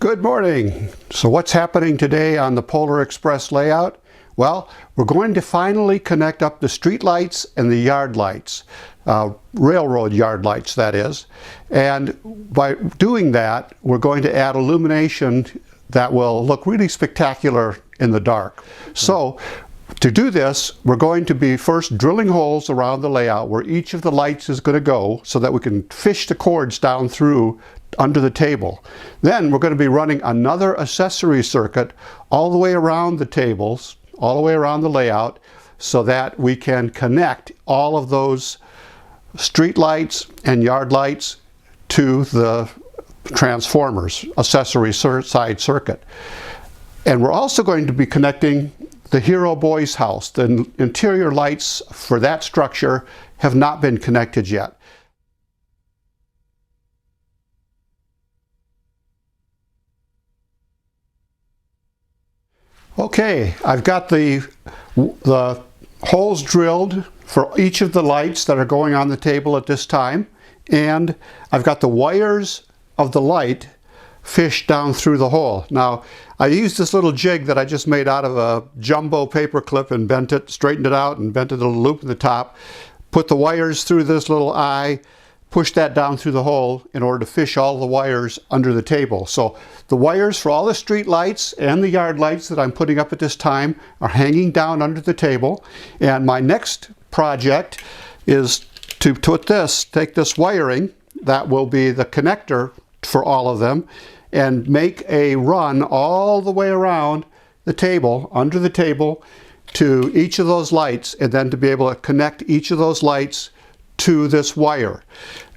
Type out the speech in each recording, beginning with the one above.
Good morning. So what's happening today on the Polar Express layout? Well, we're going to finally connect up the street lights and the yard lights, railroad yard lights that is. And by doing that, we're going to add illumination that will look really spectacular in the dark. So to do this, we're going to be first drilling holes around the layout where each of the lights is going to go so that we can fish the cords down through under the table. Then we're going to be running another accessory circuit all the way around the tables, all the way around the layout, so that we can connect all of those street lights and yard lights to the transformers, accessory side circuit. And we're also going to be connecting the Hero Boy's house. The interior lights for that structure have not been connected yet. Okay, I've got the holes drilled for each of the lights that are going on the table at this time, and I've got the wires of the light fished down through the hole. Now, I used this little jig that I just made out of a jumbo paper clip and bent it, straightened it out, and bent a little loop in the top, put the wires through this little eye, push that down through the hole in order to fish all the wires under the table. So the wires for all the street lights and the yard lights that I'm putting up at this time are hanging down under the table. And my next project is to take this wiring, that will be the connector for all of them, and make a run all the way around the table, under the table, to each of those lights, and then to be able to connect each of those lights to this wire.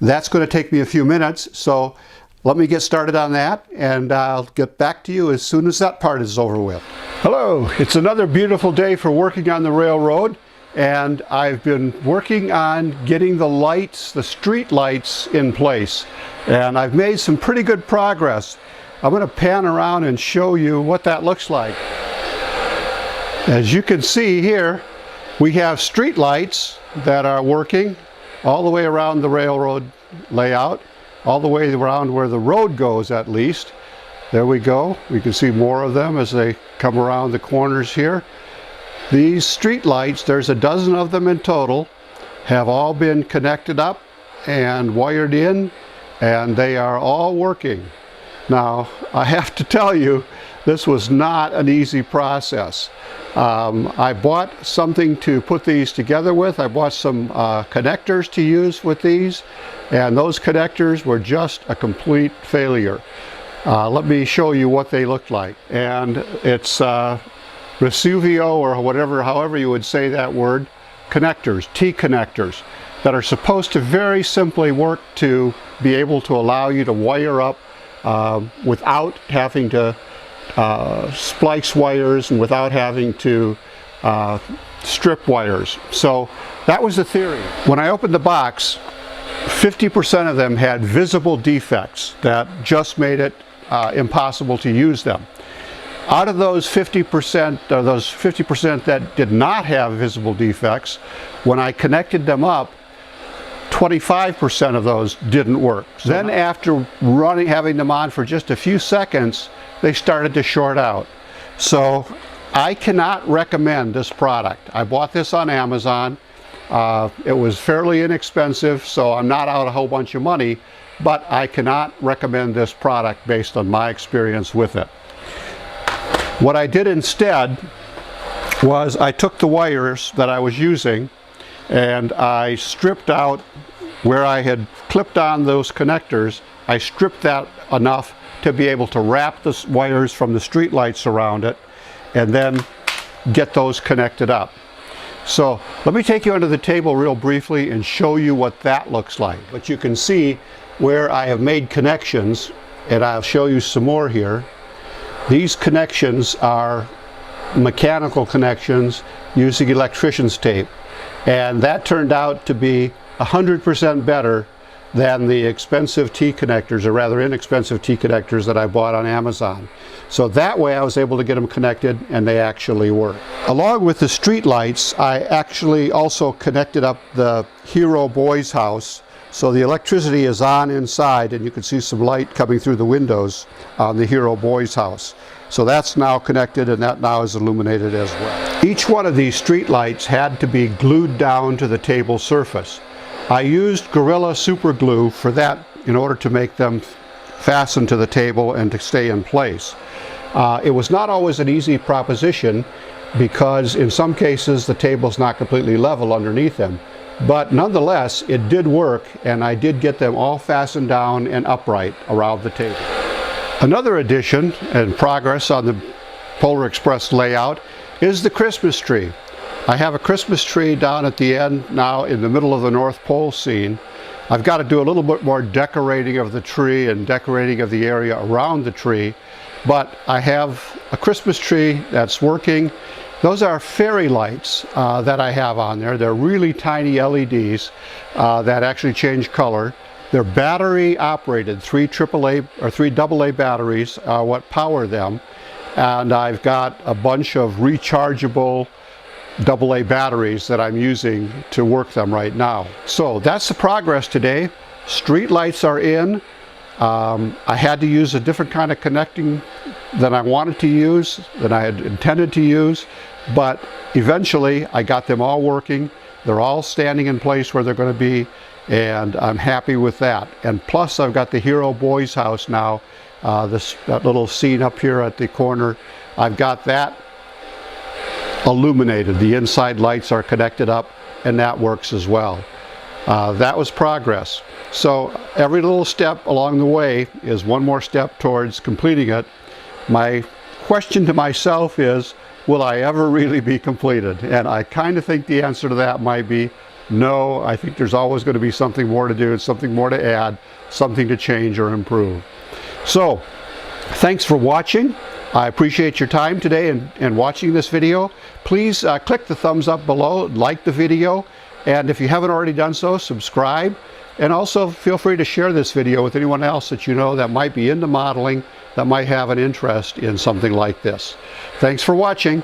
That's going to take me a few minutes, so let me get started on that, and I'll get back to you as soon as that part is over with. Hello, it's another beautiful day for working on the railroad, and I've been working on getting the lights, the street lights, in place, and I've made some pretty good progress. I'm going to pan around and show you what that looks like. As you can see here, we have street lights that are working all the way around the railroad layout, all the way around where the road goes at least. There we go. We can see more of them as they come around the corners here. These street lights, there's a dozen of them in total, have all been connected up and wired in, and they are all working. Now, I have to tell you, this was not an easy process. I bought something to put these together with. I bought some connectors to use with these, and those connectors were just a complete failure. Let me show you what they look like. And it's Vesuvio, or whatever, however you would say that word, connectors, T-connectors, that are supposed to very simply work to be able to allow you to wire up without having to splice wires and without having to strip wires. So that was the theory. When I opened the box, 50% of them had visible defects that just made it impossible to use them. Out of those 50%, or those 50% that did not have visible defects, when I connected them up, 25% of those didn't work. Then after having them on for just a few seconds, they started to short out. So I cannot recommend this product. I bought this on Amazon. It was fairly inexpensive, so I'm not out a whole bunch of money, but I cannot recommend this product based on my experience with it. What I did instead was I took the wires that I was using and I stripped out where I had clipped on those connectors. I stripped that enough to be able to wrap the wires from the street lights around it and then get those connected up. So let me take you under the table real briefly and show you what that looks like. But you can see where I have made connections, and I'll show you some more here. These connections are mechanical connections using electrician's tape, and that turned out to be 100% better than the expensive T-connectors, or rather inexpensive T-connectors that I bought on Amazon. So that way I was able to get them connected, and they actually work. Along with the street lights, I actually also connected up the Hero Boy's house So the electricity is on inside, and you can see some light coming through the windows on the Hero Boys house. So that's now connected, and that now is illuminated as well. Each one of these street lights had to be glued down to the table surface. I used Gorilla Super Glue for that in order to make them fasten to the table and to stay in place. It was not always an easy proposition because in some cases the table's not completely level underneath them. But nonetheless, it did work, and I did get them all fastened down and upright around the table. Another addition and progress on the Polar Express layout is the Christmas tree. I have a Christmas tree down at the end now in the middle of the North Pole scene. I've got to do a little bit more decorating of the tree and decorating of the area around the tree, but I have a Christmas tree that's working. Those are fairy lights that I have on there. They're really tiny LEDs that actually change color. They're battery operated, 3 AA batteries are what power them. And I've got a bunch of rechargeable AA batteries that I'm using to work them right now. So that's the progress today. Street lights are in. I had to use a different kind of connecting than I wanted to use, than I had intended to use, but eventually I got them all working. They're all standing in place where they're going to be, and I'm happy with that. And plus I've got the Hero Boys house now, that little scene up here at the corner. I've got that illuminated. The inside lights are connected up, and that works as well. That was progress. So every little step along the way is one more step towards completing it. My question to myself is, will I ever really be completed? And I kind of think the answer to that might be no. I think there's always going to be something more to do, something more to add, something to change or improve. So thanks for watching. I appreciate your time today and watching this video. Please click the thumbs up below, like the video, and if you haven't already done so, subscribe. And also feel free to share this video with anyone else that you know that might be into modeling, that might have an interest in something like this. Thanks for watching.